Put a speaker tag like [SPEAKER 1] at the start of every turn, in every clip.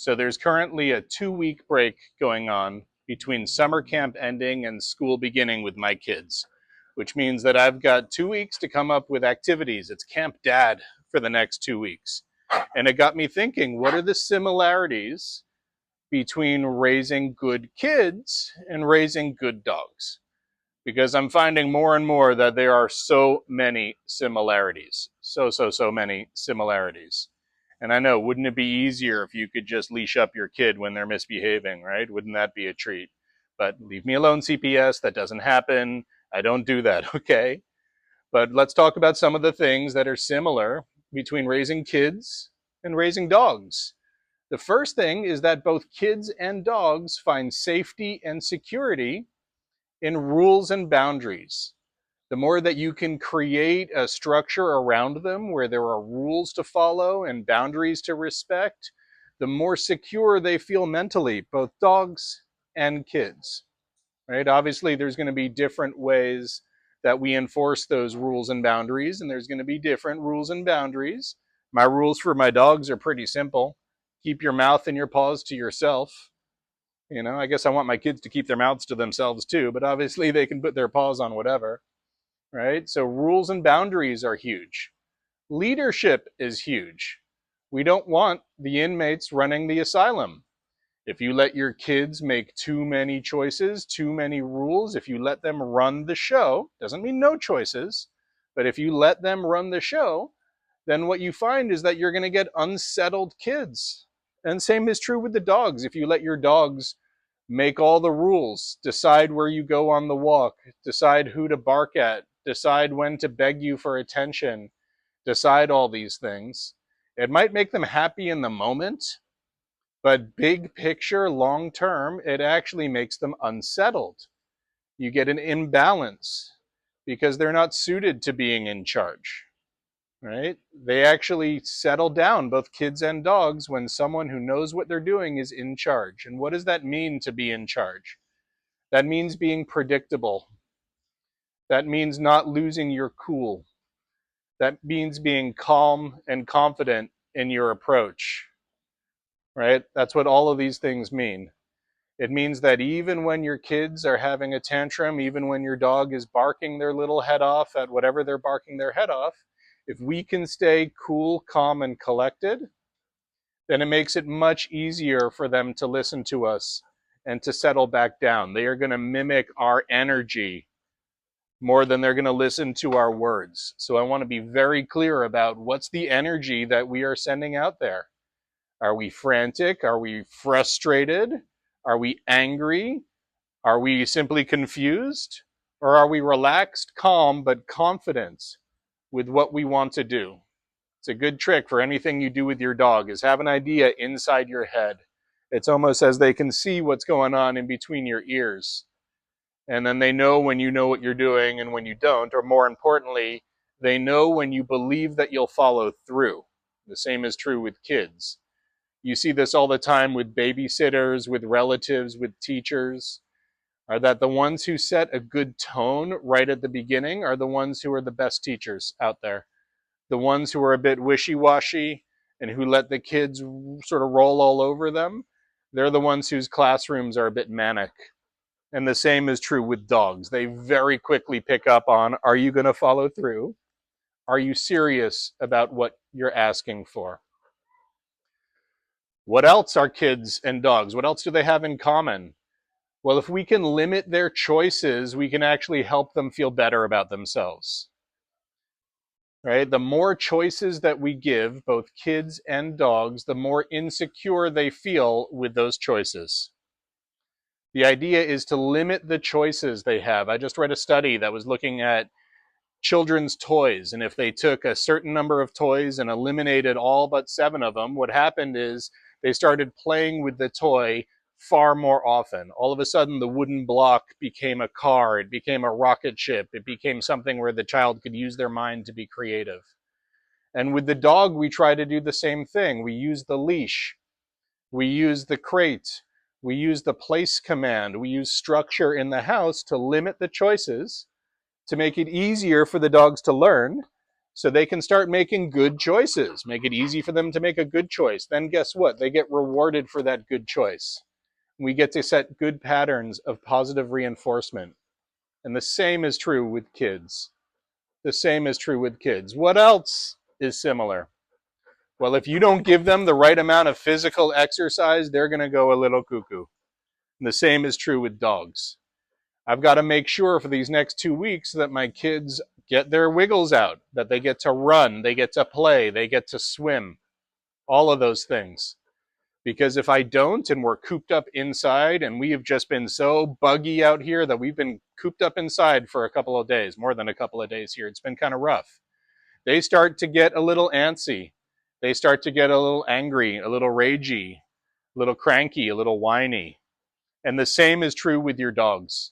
[SPEAKER 1] So there's currently a 2-week break going on between summer camp ending and school beginning with my kids, which means that I've got 2 weeks to come up with activities. It's Camp Dad for the next 2 weeks. And it got me thinking, what are the similarities between raising good kids and raising good dogs? Because I'm finding more and more that there are so many similarities. So many similarities. And I know, wouldn't it be easier if you could just leash up your kid when they're misbehaving, right? Wouldn't that be a treat? But leave me alone, CPS. That doesn't happen. I don't do that, okay? But let's talk about some of the things that are similar between raising kids and raising dogs. The first thing is that both kids and dogs find safety and security in rules and boundaries. The more that you can create a structure around them where there are rules to follow and boundaries to respect, the more secure they feel mentally, both dogs and kids, right? Obviously, there's going to be different ways that we enforce those rules and boundaries, and there's going to be different rules and boundaries. My rules for my dogs are pretty simple. Keep your mouth and your paws to yourself. You know, I guess I want my kids to keep their mouths to themselves too, but obviously they can put their paws on whatever, right? So rules and boundaries are huge. Leadership is huge. We don't want the inmates running the asylum. If you let your kids make too many choices, too many rules, if you let them run the show, doesn't mean no choices, but if you let them run the show, then what you find is that you're going to get unsettled kids. And same is true with the dogs. If you let your dogs make all the rules, decide where you go on the walk, decide who to bark at, decide when to beg you for attention, decide all these things, it might make them happy in the moment, but big picture, long term, it actually makes them unsettled. You get an imbalance because they're not suited to being in charge, right? They actually settle down, both kids and dogs, when someone who knows what they're doing is in charge. And what does that mean to be in charge? That means being predictable. That means not losing your cool. That means being calm and confident in your approach, right? That's what all of these things mean. It means that even when your kids are having a tantrum, even when your dog is barking their little head off at whatever they're barking their head off, if we can stay cool, calm, and collected, then it makes it much easier for them to listen to us and to settle back down. They are going to mimic our energy more than they're going to listen to our words. So I want to be very clear about what's the energy that we are sending out there. Are we frantic? Are we frustrated? Are we angry? Are we simply confused? Or are we relaxed, calm, but confident with what we want to do? It's a good trick for anything you do with your dog, is have an idea inside your head. It's almost as they can see what's going on in between your ears. And then they know when you know what you're doing and when you don't, or more importantly, they know when you believe that you'll follow through. The same is true with kids. You see this all the time with babysitters, with relatives, with teachers, are that the ones who set a good tone right at the beginning are the ones who are the best teachers out there. The ones who are a bit wishy-washy and who let the kids sort of roll all over them, they're the ones whose classrooms are a bit manic. And the same is true with dogs. They very quickly pick up on, are you going to follow through? Are you serious about what you're asking for? What else are kids and dogs? What else do they have in common? Well, if we can limit their choices, we can actually help them feel better about themselves. Right? The more choices that we give, both kids and dogs, the more insecure they feel with those choices. The idea is to limit the choices they have. I just read a study that was looking at children's toys, and if they took a certain number of toys and eliminated all but 7 of them, what happened is they started playing with the toy far more often. All of a sudden, the wooden block became a car, it became a rocket ship, it became something where the child could use their mind to be creative. And with the dog, we try to do the same thing. We use the leash, we use the crate, we use the place command, we use structure in the house to limit the choices, to make it easier for the dogs to learn, so they can start making good choices. Make it easy for them to make a good choice. Then guess what? They get rewarded for that good choice. We get to set good patterns of positive reinforcement. And the same is true with kids. The same is true with kids. What else is similar? Well, if you don't give them the right amount of physical exercise, they're going to go a little cuckoo. And the same is true with dogs. I've got to make sure for these next 2 weeks that my kids get their wiggles out, that they get to run, they get to play, they get to swim, all of those things. Because if I don't and we're cooped up inside, and we have just been so buggy out here that we've been cooped up inside for a couple of days, more than a couple of days here, it's been kind of rough. They start to get a little antsy. They start to get a little angry, a little ragey, a little cranky, a little whiny. And the same is true with your dogs,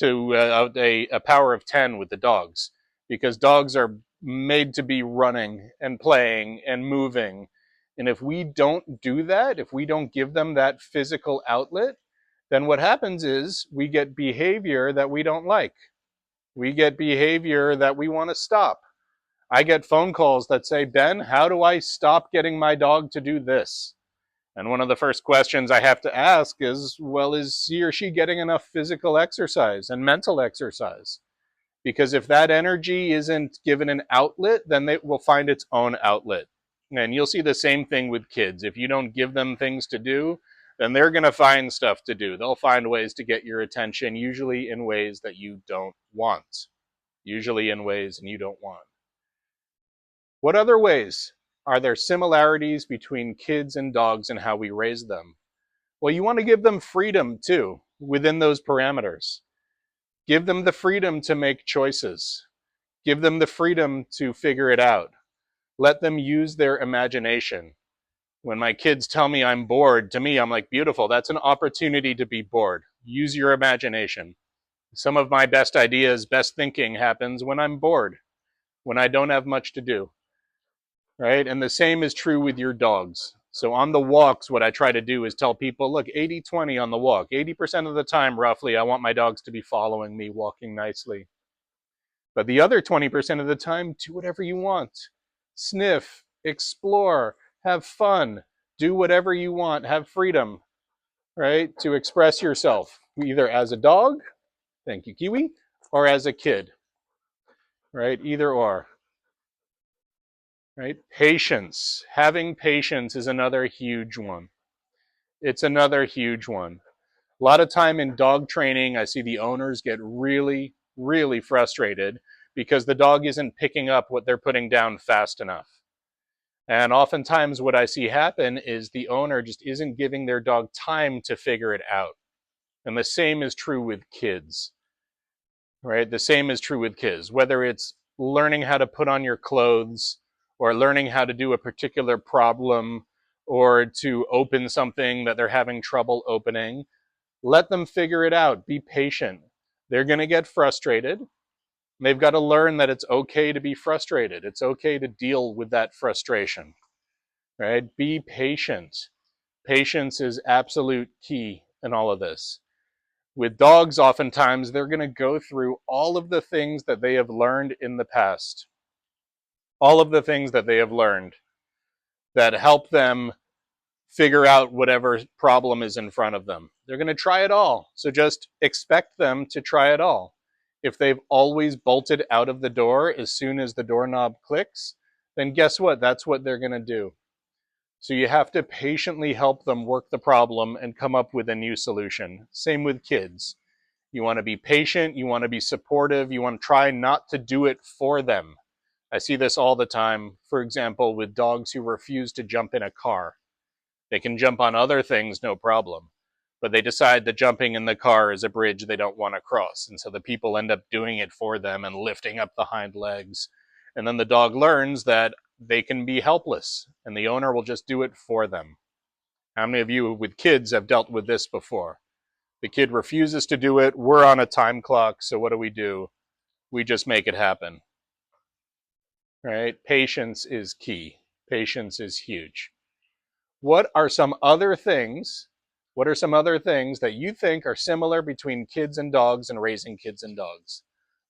[SPEAKER 1] to a power of 10 with the dogs, because dogs are made to be running and playing and moving. And if we don't do that, if we don't give them that physical outlet, then what happens is we get behavior that we don't like. We get behavior that we want to stop. I get phone calls that say, Ben, how do I stop getting my dog to do this? And one of the first questions I have to ask is, well, is he or she getting enough physical exercise and mental exercise? Because if that energy isn't given an outlet, then it will find its own outlet. And you'll see the same thing with kids. If you don't give them things to do, then they're going to find stuff to do. They'll find ways to get your attention, usually in ways that you don't want. Usually in ways and you don't want. What other ways are there similarities between kids and dogs and how we raise them? Well, you want to give them freedom too, within those parameters. Give them the freedom to make choices. Give them the freedom to figure it out. Let them use their imagination. When my kids tell me I'm bored, to me, I'm like, beautiful, that's an opportunity to be bored. Use your imagination. Some of my best ideas, best thinking happens when I'm bored, when I don't have much to do. Right? And the same is true with your dogs. So on the walks, what I try to do is tell people, look, 80-20 on the walk. 80% of the time, roughly, I want my dogs to be following me, walking nicely. But the other 20% of the time, do whatever you want. Sniff, explore, have fun, do whatever you want, have freedom, right? To express yourself, either as a dog, thank you, Kiwi, or as a kid, right? Either or. Right? Patience. Having patience is another huge one. It's another huge one. A lot of time in dog training, I see the owners get really, really frustrated because the dog isn't picking up what they're putting down fast enough. And oftentimes what I see happen is the owner just isn't giving their dog time to figure it out. And the same is true with kids. Right? The same is true with kids, whether it's learning how to put on your clothes or learning how to do a particular problem or to open something that they're having trouble opening. Let them figure it out. Be patient. They're going to get frustrated. They've got to learn that it's okay to be frustrated. It's okay to deal with that frustration. Right? Be patient. Patience is absolute key in all of this. With dogs, oftentimes, they're going to go through all of the things that they have learned in the past. All of the things that they have learned that help them figure out whatever problem is in front of them. They're going to try it all. So just expect them to try it all. If they've always bolted out of the door as soon as the doorknob clicks, then guess what? That's what they're going to do. So you have to patiently help them work the problem and come up with a new solution. Same with kids. You want to be patient, you want to be supportive, you want to try not to do it for them. I see this all the time, for example, with dogs who refuse to jump in a car. They can jump on other things, no problem, but they decide that jumping in the car is a bridge they don't want to cross, and so the people end up doing it for them and lifting up the hind legs. And then the dog learns that they can be helpless, and the owner will just do it for them. How many of you with kids have dealt with this before? The kid refuses to do it. We're on a time clock, so what do? We just make it happen. Right? Patience is key. Patience is huge. What are some other things? What are some other things that you think are similar between kids and dogs and raising kids and dogs?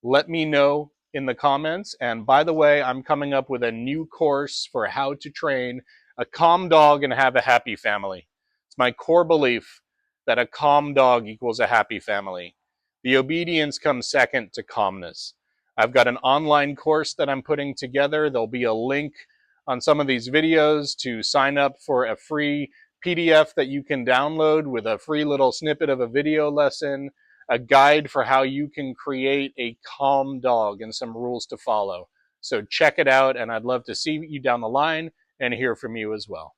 [SPEAKER 1] Let me know in the comments. And by the way, I'm coming up with a new course for how to train a calm dog and have a happy family. It's my core belief that a calm dog equals a happy family. The obedience comes second to calmness. I've got an online course that I'm putting together. There'll be a link on some of these videos to sign up for a free PDF that you can download with a free little snippet of a video lesson, a guide for how you can create a calm dog and some rules to follow. So check it out, and I'd love to see you down the line and hear from you as well.